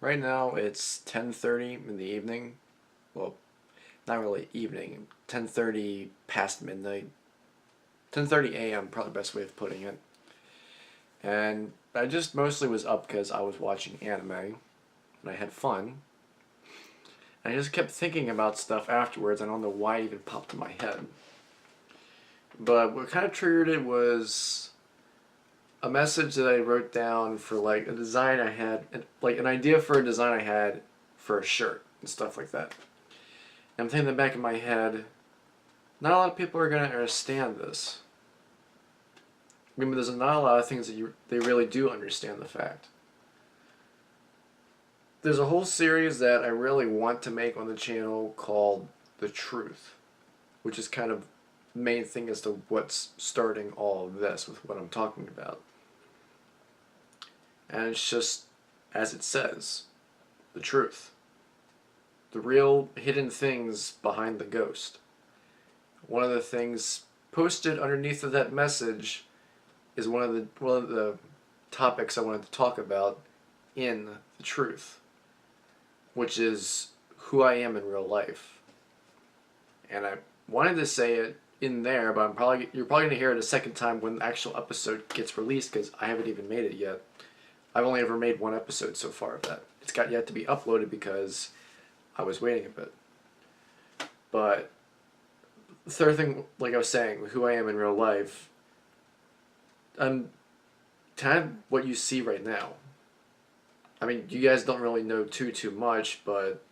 Right now it's 10:30 in the evening. Well, not really evening. 10:30 past midnight. 10:30 a.m. probably the best way of putting it. And I just mostly was up because I was watching anime and I had fun. And I just kept thinking about stuff afterwards. I don't know why it even popped in my head. But what kind of triggered it was a message that I wrote down for like a design I had, like an idea for a design I had for a shirt and stuff like that. And I'm thinking in the back of my head, not a lot of people are going to understand this. I mean, there's not a lot of things that they really do understand the fact. There's a whole series that I really want to make on the channel called The Truth, which is kind of the main thing as to what's starting all of this with what I'm talking about. And it's just, as it says, the truth. The real hidden things behind the ghost. One of the things posted underneath of that message is one of the topics I wanted to talk about in The Truth, which is who I am in real life. And I wanted to say it in there, but you're probably going to hear it a second time when the actual episode gets released because I haven't even made it yet. I've only ever made one episode so far of that. It's got yet to be uploaded because I was waiting a bit. But the third thing, like I was saying, who I am in real life, I'm kind of what you see right now. I mean, you guys don't really know too much, but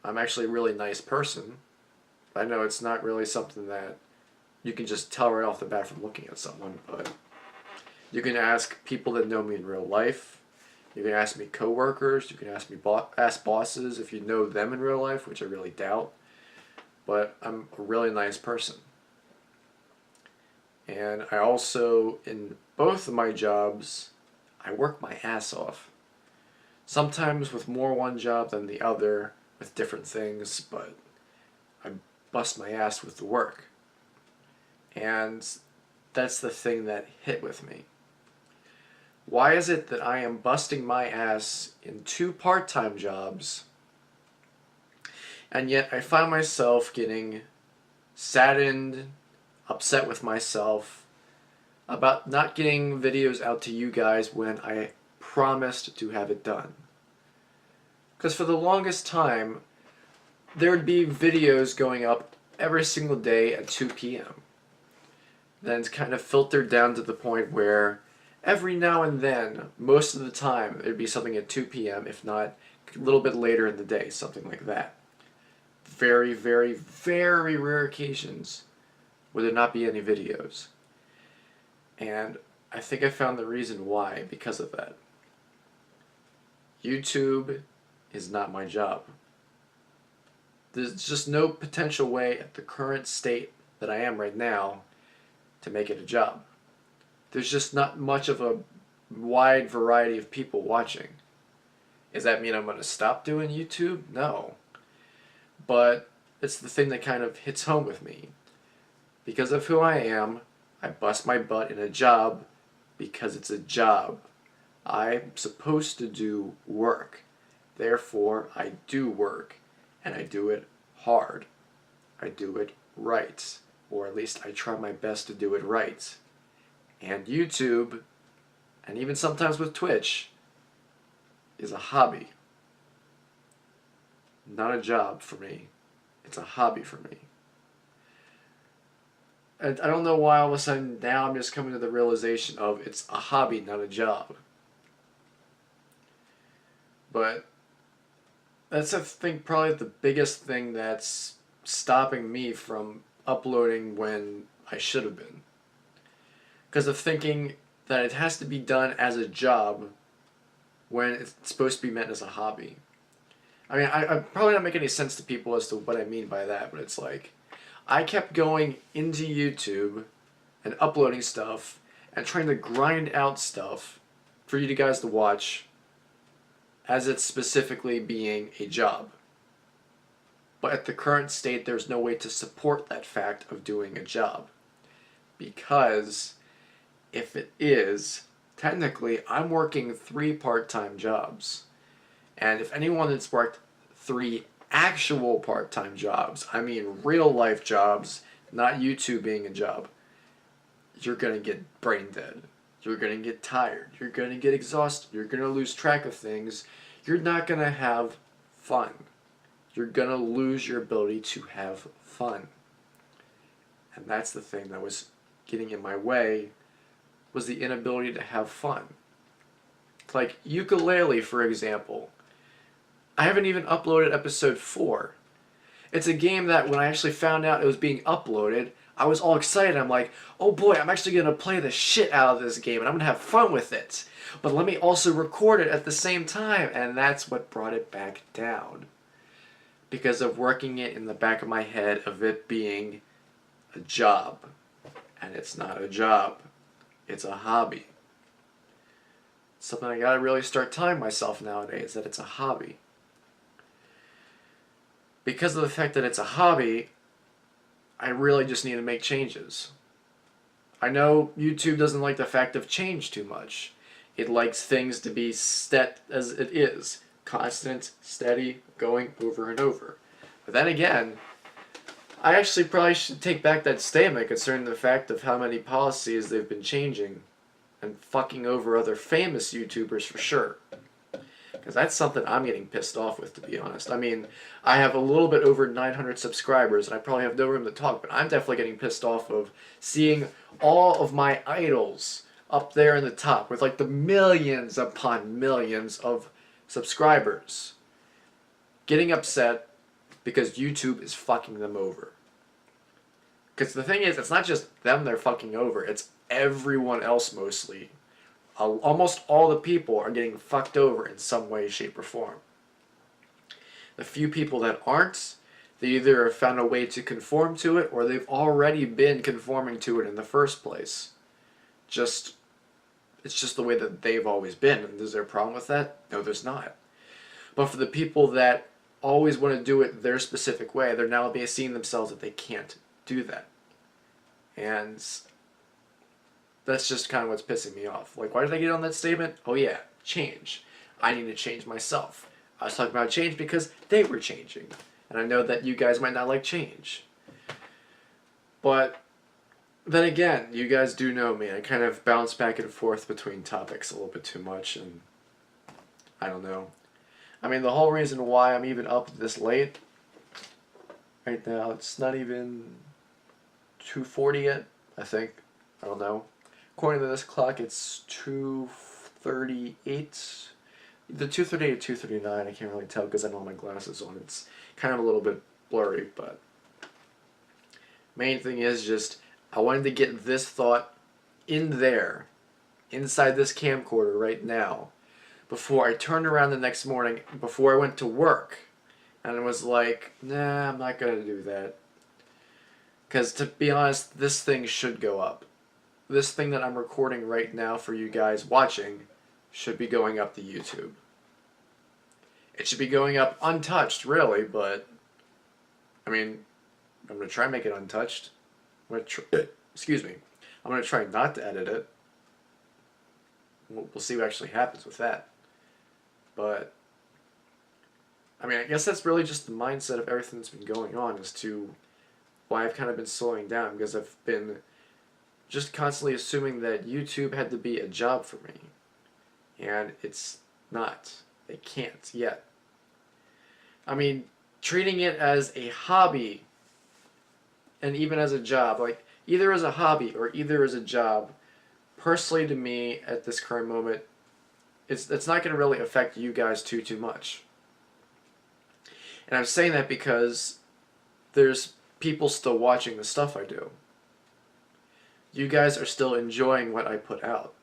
I'm actually a really nice person. I know it's not really something that you can just tell right off the bat from looking at someone, but you can ask people that know me in real life. You can ask me coworkers. You can ask me ask bosses if you know them in real life, which I really doubt. But I'm a really nice person. And I also, in both of my jobs, I work my ass off. Sometimes with more one job than the other, with different things, but I bust my ass with the work. And that's the thing that hit with me. Why is it that I am busting my ass in 2 part-time jobs, and yet I find myself getting saddened, upset with myself about not getting videos out to you guys when I promised to have it done? Because for the longest time, there would be videos going up every single day at 2 p.m. Then it's kind of filtered down to the point where every now and then, most of the time, there'd be something at 2 p.m., if not a little bit later in the day, something like that. Very, very, very rare occasions where there not be any videos. And I think I found the reason why because of that. YouTube is not my job. There's just no potential way at the current state that I am right now to make it a job. There's just not much of a wide variety of people watching. Does that mean I'm going to stop doing YouTube? No. But it's the thing that kind of hits home with me. Because of who I am, I bust my butt in a job because it's a job. I'm supposed to do work. Therefore, I do work. And I do it hard. I do it right. Or at least I try my best to do it right. And YouTube, and even sometimes with Twitch, is a hobby. Not a job for me. It's a hobby for me. And I don't know why all of a sudden now I'm just coming to the realization of it's a hobby, not a job. But that's, I think, probably the biggest thing that's stopping me from uploading when I should have been. Because of thinking that it has to be done as a job when it's supposed to be meant as a hobby. I mean, I probably not make any sense to people as to what I mean by that, but it's like, I kept going into YouTube and uploading stuff and trying to grind out stuff for you guys to watch as it's specifically being a job. But at the current state, there's no way to support that fact of doing a job. Because if it is, technically I'm working 3 part-time jobs. And if anyone that's worked 3 actual part-time jobs, I mean real life jobs, not YouTube being a job, you're going to get brain dead. You're going to get tired. You're going to get exhausted. You're going to lose track of things. You're not going to have fun. You're going to lose your ability to have fun. And that's the thing that was getting in my way, was the inability to have fun. Like ukulele, for example. I haven't even uploaded episode 4. It's a game that when I actually found out it was being uploaded, I was all excited. I'm like, oh boy, I'm actually going to play the shit out of this game and I'm going to have fun with it. But let me also record it at the same time. And that's what brought it back down. Because of working it in the back of my head of it being a job. And it's not a job. It's a hobby. Something I gotta really start telling myself nowadays, that it's a hobby. Because of the fact that it's a hobby, I really just need to make changes. I know YouTube doesn't like the fact of change too much. It likes things to be set as it is. Constant, steady, going over and over. But then again, I actually probably should take back that statement concerning the fact of how many policies they've been changing and fucking over other famous YouTubers for sure. Because that's something I'm getting pissed off with, to be honest. I mean, I have a little bit over 900 subscribers, and I probably have no room to talk, but I'm definitely getting pissed off of seeing all of my idols up there in the top with like the millions upon millions of subscribers getting upset because YouTube is fucking them over. Because the thing is, it's not just them they're fucking over, it's everyone else mostly. Almost all the people are getting fucked over in some way, shape, or form. The few people that aren't, they either have found a way to conform to it, or they've already been conforming to it in the first place. It's just the way that they've always been. And is there a problem with that? No, there's not. But for the people that always want to do it their specific way, they're now seeing themselves that they can't do that. And that's just kind of what's pissing me off. Like, why did I get on that statement? Oh yeah, change. I need to change myself. I was talking about change because they were changing. And I know that you guys might not like change. But then again, you guys do know me. I kind of bounce back and forth between topics a little bit too much, and I don't know. I mean, the whole reason why I'm even up this late right now, it's not even 2:40 yet, I think. I don't know. According to this clock, it's 2:38. Either 2:38 or 2:39, I can't really tell because I don't have my glasses on. It's kind of a little bit blurry, but main thing is just I wanted to get this thought in there, inside this camcorder right now, before I turned around the next morning, before I went to work, and I was like, nah, I'm not going to do that. Because to be honest, this thing should go up. This thing that I'm recording right now for you guys watching should be going up to YouTube. It should be going up untouched, really, but I mean, I'm going to try and make it untouched. Excuse me. I'm going to try not to edit it. We'll see what actually happens with that. But I mean, I guess that's really just the mindset of everything that's been going on as to why I've kind of been slowing down, because I've been just constantly assuming that YouTube had to be a job for me. And it's not. It can't yet. I mean, treating it as a hobby and even as a job, like either as a hobby or either as a job, personally to me at this current moment, it's not going to really affect you guys too much. And I'm saying that because there's people still watching the stuff I do. You guys are still enjoying what I put out.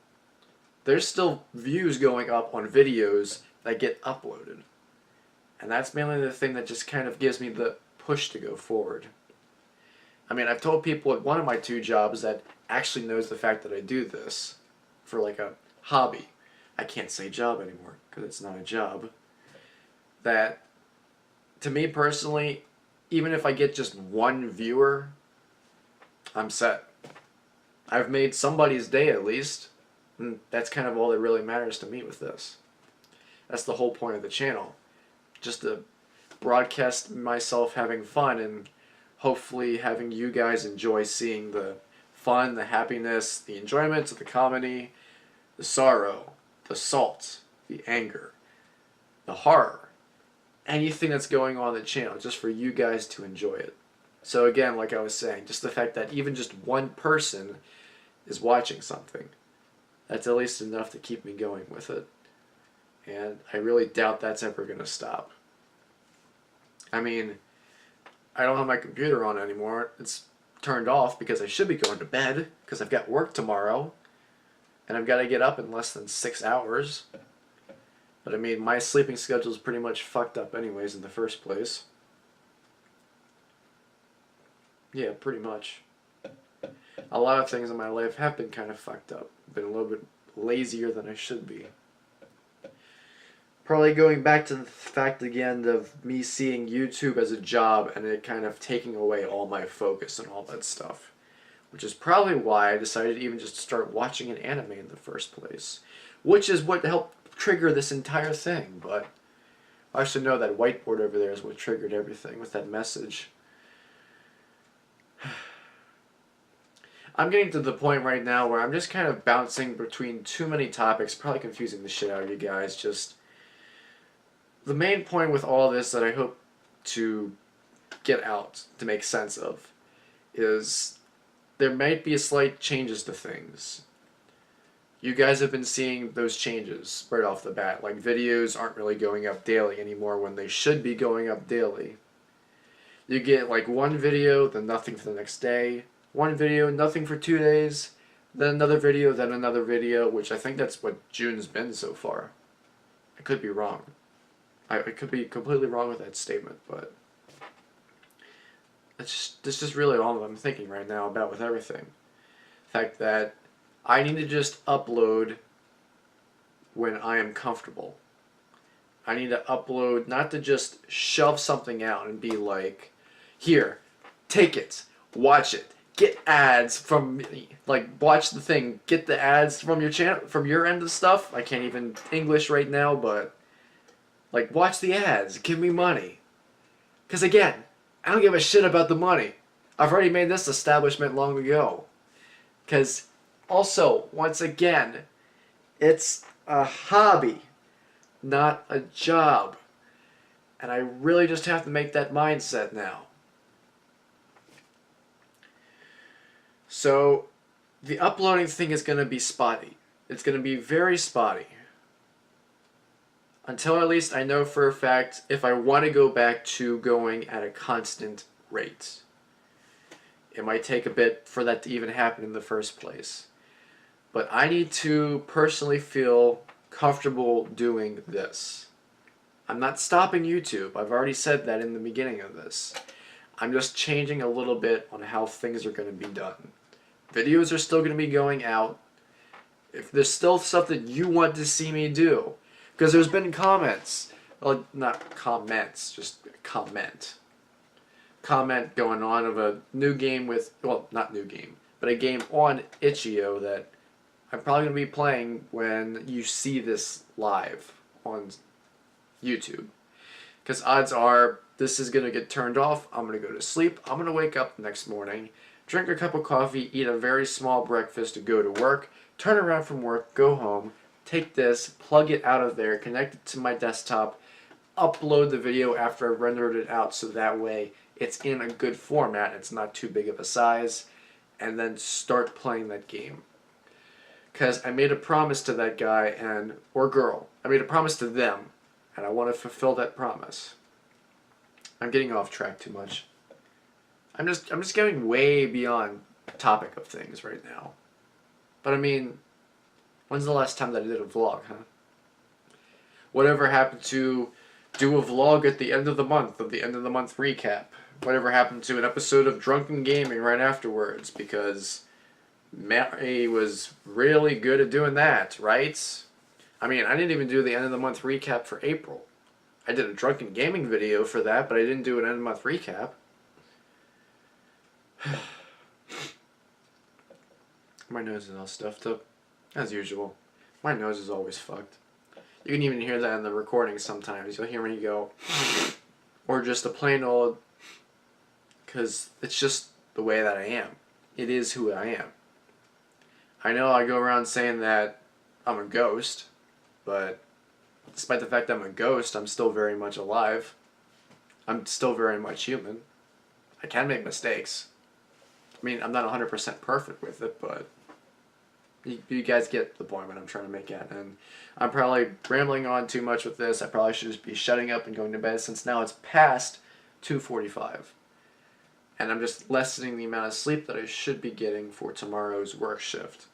There's still views going up on videos that get uploaded. And that's mainly the thing that just kind of gives me the push to go forward. I mean, I've told people at one of my 2 jobs that actually knows the fact that I do this for like a hobby. I can't say job anymore because it's not a job. That, to me personally, even if I get just 1 viewer, I'm set. I've made somebody's day at least. And that's kind of all that really matters to me with this. That's the whole point of the channel. Just to broadcast myself having fun and hopefully having you guys enjoy seeing the fun, the happiness, the enjoyment, the comedy, the sorrow, the salt, the anger, the horror, anything that's going on the channel, just for you guys to enjoy it. So again, like I was saying, just the fact that even just one person is watching something, that's at least enough to keep me going with it. And I really doubt that's ever going to stop. I mean, I don't have my computer on anymore. It's turned off because I should be going to bed because I've got work tomorrow and I've got to get up in less than 6 hours. But I mean, my sleeping schedule is pretty much fucked up anyways in the first place. Yeah, pretty much. A lot of things in my life have been kind of fucked up. Been a little bit lazier than I should be. Probably going back to the fact again of me seeing YouTube as a job and it kind of taking away all my focus and all that stuff. Which is probably why I decided to even just start watching an anime in the first place. Which is what helped trigger this entire thing, but I should know that whiteboard over there is what triggered everything with that message. I'm getting to the point right now where I'm just kind of bouncing between too many topics, probably confusing the shit out of you guys. Just the main point with all this that I hope to get out, to make sense of, is there might be a slight changes to things. You guys have been seeing those changes right off the bat. Like, videos aren't really going up daily anymore when they should be going up daily. You get like one video, then nothing for the next day. One video, nothing for 2 days. Then another video, then another video, which I think that's what June's been so far. I could be wrong. I could be completely wrong with that statement, but that's just really all I'm thinking right now about with everything. The fact that I need to just upload when I am comfortable. I need to upload, not to just shove something out and be like, here, take it, watch it, get ads from me. Like, watch the thing, get the ads from your channel, from your end of stuff. I can't even English right now, but like, watch the ads, give me money. Because again, I don't give a shit about the money. I've already made this establishment long ago. Because also, once again, it's a hobby, not a job. And I really just have to make that mindset now. So, the uploading thing is going to be spotty. It's going to be very spotty. Until at least I know for a fact if I want to go back to going at a constant rate. It might take a bit for that to even happen in the first place. But I need to personally feel comfortable doing this. I'm not stopping YouTube. I've already said that in the beginning of this. I'm just changing a little bit on how things are going to be done. Videos are still going to be going out. If there's still stuff that you want to see me do, because there's been comments, well, not comments, just comment going on of a new game with, well, not new game, but a game on itch.io that I'm probably going to be playing when you see this live on YouTube. Because odds are this is going to get turned off, I'm going to go to sleep, I'm going to wake up the next morning, drink a cup of coffee, eat a very small breakfast to go to work, turn around from work, go home, take this, plug it out of there, connect it to my desktop, upload the video after I've rendered it out so that way it's in a good format, it's not too big of a size, and then start playing that game. Because I made a promise to that guy and or girl. I made a promise to them, and I want to fulfill that promise. I'm getting off track too much. I'm just getting way beyond the topic of things right now. But I mean, when's the last time that I did a vlog, huh? Whatever happened to do a vlog at the end of the month recap? Whatever happened to an episode of Drunken Gaming right afterwards? Because Mary was really good at doing that, right? I mean, I didn't even do the end of the month recap for April. I did a Drunken Gaming video for that, but I didn't do an end of month recap. My nose is all stuffed up. As usual. My nose is always fucked. You can even hear that in the recording sometimes. You'll hear me go, or just a plain old, because it's just the way that I am. It is who I am. I know I go around saying that I'm a ghost, but despite the fact that I'm a ghost, I'm still very much alive. I'm still very much human. I can make mistakes. I mean, I'm not 100% perfect with it, but you guys get the point what I'm trying to make at. And I'm probably rambling on too much with this. I probably should just be shutting up and going to bed, since now it's past 2:45. And I'm just lessening the amount of sleep that I should be getting for tomorrow's work shift.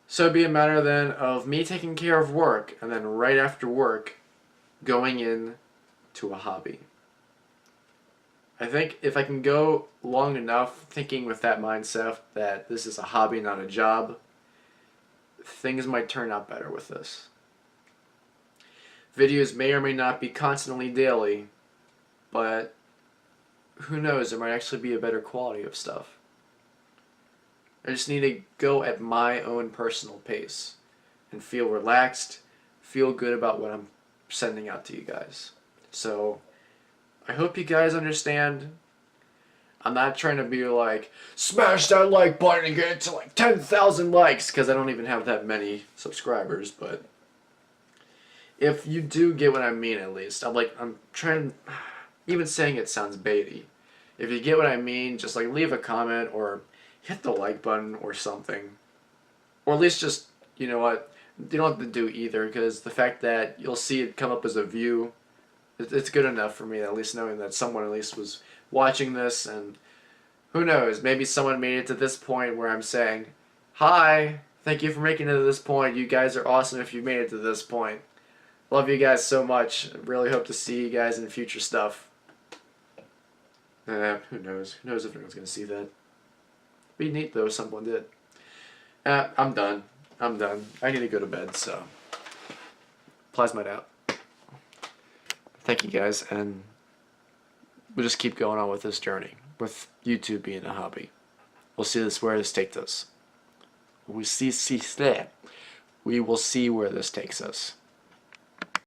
So it'd be a matter then of me taking care of work, and then right after work, going in to a hobby. I think if I can go long enough thinking with that mindset that this is a hobby, not a job, things might turn out better with this. Videos may or may not be constantly daily, but who knows, there might actually be a better quality of stuff. I just need to go at my own personal pace and feel relaxed, feel good about what I'm sending out to you guys. So I hope you guys understand. I'm not trying to be like, smash that like button and get it to like 10,000 likes, because I don't even have that many subscribers, but if you do get what I mean, at least, I'm trying, even saying it sounds baity. If you get what I mean, just like leave a comment or hit the like button or something. Or at least just, you know what, you don't have to do either, because the fact that you'll see it come up as a view, it's good enough for me, at least knowing that someone at least was watching this. And who knows, maybe someone made it to this point where I'm saying, hi, thank you for making it to this point. You guys are awesome if you made it to this point. Love you guys so much. I really hope to see you guys in future stuff. Who knows? Who knows if anyone's going to see that. Be neat though if someone did. I'm done. I need to go to bed, so. Plasmite out. Thank you guys, and we'll just keep going on with this journey, with YouTube being a hobby. We'll see where this takes us. We will see where this takes us.